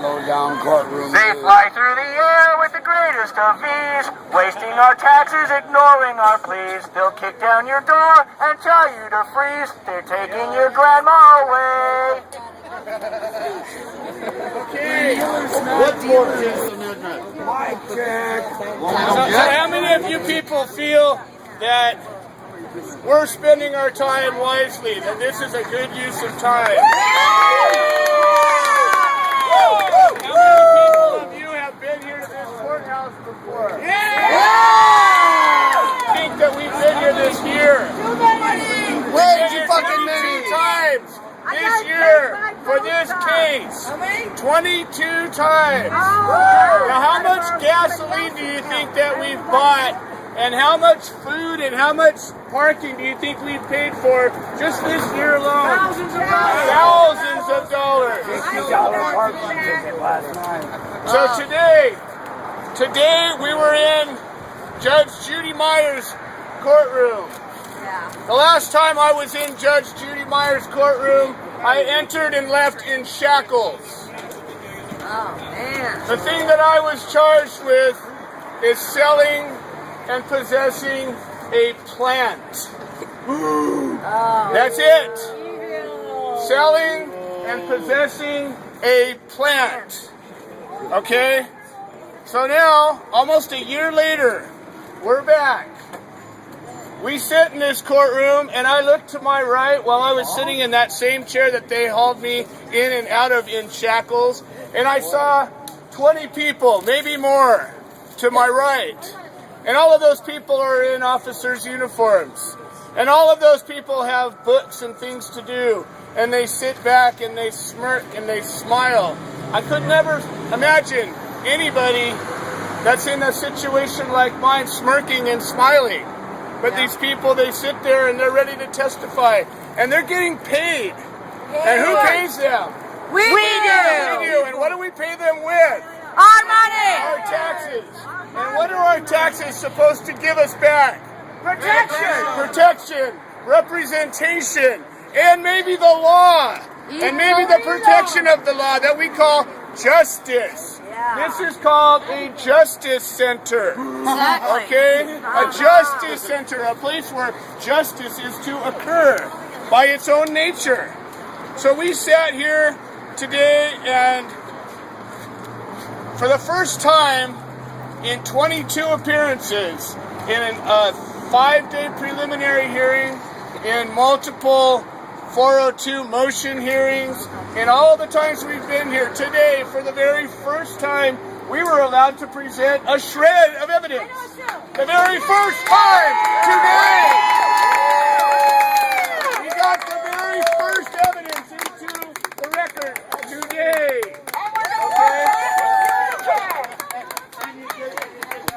Low down courtroom. They fly through the air with the greatest of ease, wasting our taxes, ignoring our pleas. They'll kick down your door and tell you to freeze. They're taking your grandma away. Okay. What more is the amendment? Mic check. So how many of you people feel that we're spending our time wisely, that this is a good use of time? How many people of you have been here to this courthouse before? Think that we've been here this year? Way too fucking 22 many. times this year for this case. 22 times. Now, how much gasoline do you think that we've bought, and how much food and how much parking do you think we've paid for just this year alone? Thousands of dollars. $50 parking ticket last night. So today we were in Judge Judy Meyers' courtroom. The last time I was in Judge Judy Meyers' courtroom, I entered and left in shackles. Oh, man. The thing that I was charged with is selling and possessing a plant. That's it. Selling and possessing a plant. Okay? So now, almost a year later, we're back. We sit in this courtroom, and I looked to my right while I was sitting in that same chair that they hauled me in and out of in shackles, and I saw 20 people, maybe more, to my right. And all of those people are in officers' uniforms. And all of those people have books and things to do. And they sit back and they smirk and they smile. I could never imagine anybody that's in a situation like mine smirking and smiling. But these people, they sit there and they're ready to testify. And they're getting paid. And who pays them? We do. We do. And what do we pay them with? Our money. Our taxes. And what are our taxes supposed to give us back? Protection, representation, and maybe the law, and maybe the protection of the law that we call justice. This is called a justice center. Exactly. Okay? A justice center, a place where justice is to occur by its own nature. So we sat here today, and for the first time in 22 appearances, in a 5-day preliminary hearing, in multiple 402 motion hearings, in all the times we've been here today, for the very first time, we were allowed to present a shred of evidence. The very first time today! We got the very first evidence into the record today. Okay?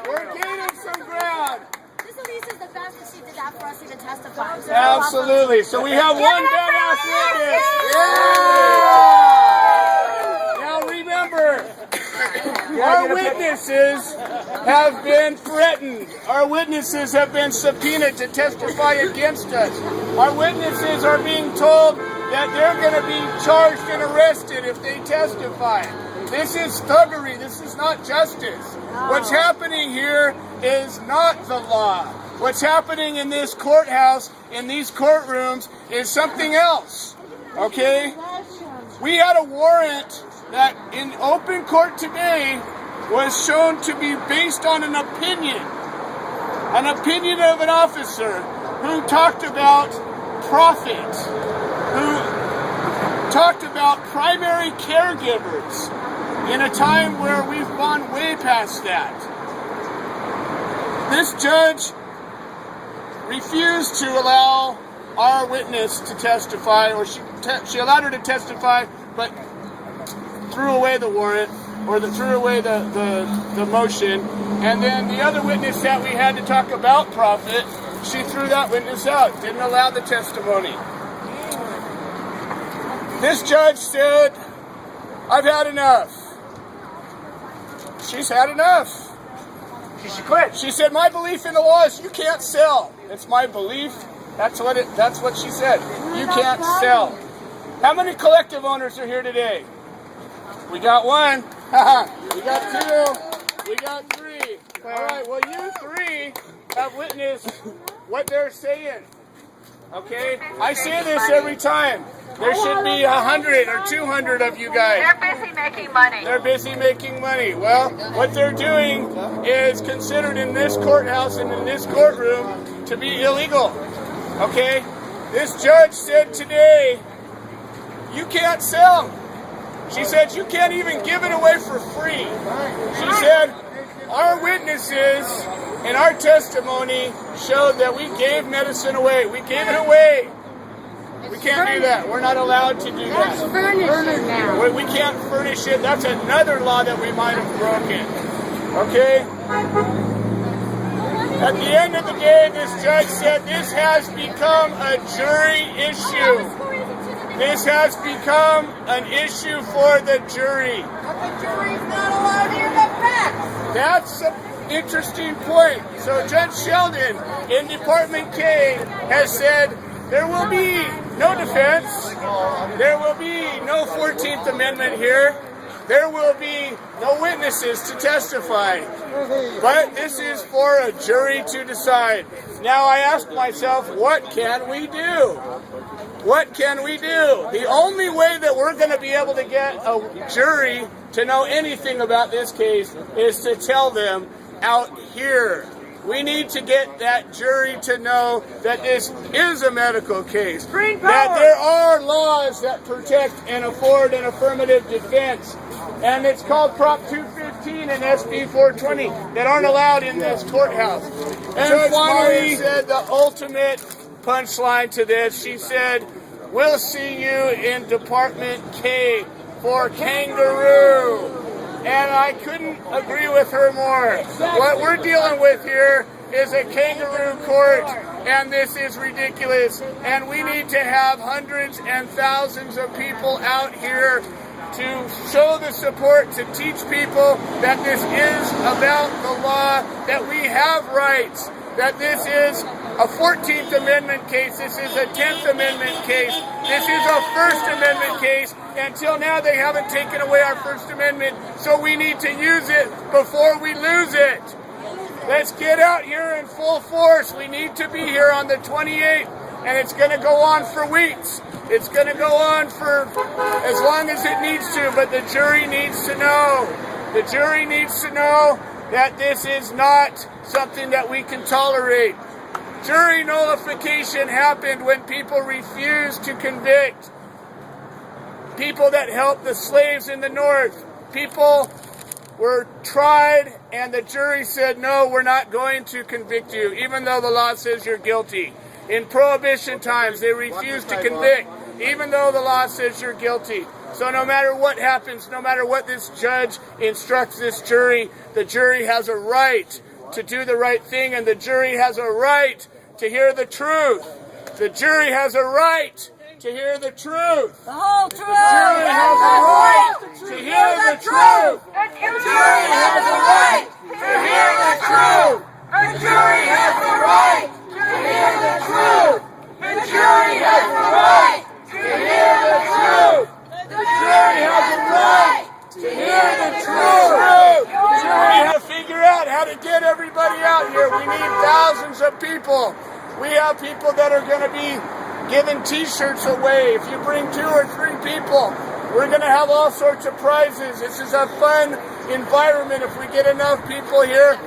We're gaining some ground. This at least is the best that she did that for us to testify. So Absolutely. So we have one badass witness. Now remember, our witnesses have been threatened. Our witnesses have been subpoenaed to testify against us. Our witnesses are being told that they're going to be charged and arrested if they testify. This is thuggery. This is not justice. What's happening here is not the law. What's happening in this courthouse, in these courtrooms, is something else. Okay? We had a warrant that in open court today was shown to be based on an opinion of an officer who talked about profit, who talked about primary caregivers in a time where we've gone way past that. This judge refused to allow our witness to testify, or she allowed her to testify, but threw away the warrant, or threw away the motion. And then the other witness that we had to talk about profit, she threw that witness out, didn't allow the testimony. This judge said, "I've had enough." She's had enough. She should quit. She said, "My belief in the law is you can't sell." It's my belief. That's what she said. You can't sell. How many collective owners are here today? We got one. We got two. We got three. All right, well, you three have witnessed what they're saying. Okay? I say this every time. There should be 100 or 200 of you guys. They're busy making money. They're busy making money. Well, what they're doing is considered in this courthouse and in this courtroom to be illegal. Okay? This judge said today, you can't sell. She said you can't even give it away for free. She said our witnesses and our testimony showed that we gave medicine away. We gave it away. We can't do that. We're not allowed to do that. We can't furnish it. That's another law that we might have broken. Okay? At the end of the day, this judge said this has become a jury issue. This has become an issue for the jury. But the jury's not allowed to hear the facts. That's an interesting point. So Judge Sheldon in Department K has said there will be no defense. There will be no 14th Amendment here. There will be no witnesses to testify. But this is for a jury to decide. Now I ask myself, what can we do? What can we do? The only way that we're going to be able to get a jury to know anything about this case is to tell them out here. We need to get that jury to know that this is a medical case. That there are laws that protect and afford an affirmative defense. And it's called Prop 215 and SB 420 that aren't allowed in this courthouse. And finally said the ultimate punchline to this. She said, we'll see you in Department K for kangaroo. And I couldn't agree with her more. What we're dealing with here is a kangaroo court, and this is ridiculous. And we need to have hundreds and thousands of people out here to show the support, to teach people that this is about the law, that we have rights, that this is a 14th Amendment case, this is a 10th Amendment case, this is a First Amendment case. Until now, they haven't taken away our First Amendment, so we need to use it before we lose it. Let's get out here in full force. We need to be here on the 28th, and it's going to go on for weeks. It's going to go on for as long as it needs to, but the jury needs to know. The jury needs to know that this is not something that we can tolerate. Jury nullification happened when people refused to convict. People that helped the slaves in the North. People were tried and the jury said, no, we're not going to convict you, even though the law says you're guilty. In Prohibition times, they refused to convict, even though the law says you're guilty. So no matter what happens, no matter what this judge instructs this jury, the jury has a right to do the right thing, and the jury has a right to hear the truth. The jury has a right to hear the truth. The whole truth. The jury has a right to hear the truth. The jury has a right to hear the truth. The jury has the right to hear the truth. The jury has a right to hear the truth. The jury has a right to hear the truth. The jury has to figure out how to get everybody out here. We need thousands of people. We have people that are going to be giving t-shirts away. If you bring 2 or 3 people, we're going to have all sorts of prizes. This is a fun environment. If we get enough people here,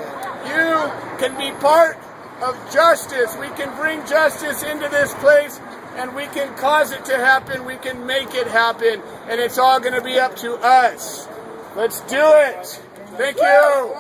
you can be part of justice. We can bring justice into this place, and we can cause it to happen. We can make it happen, and it's all going to be up to us. Let's do it. Thank you.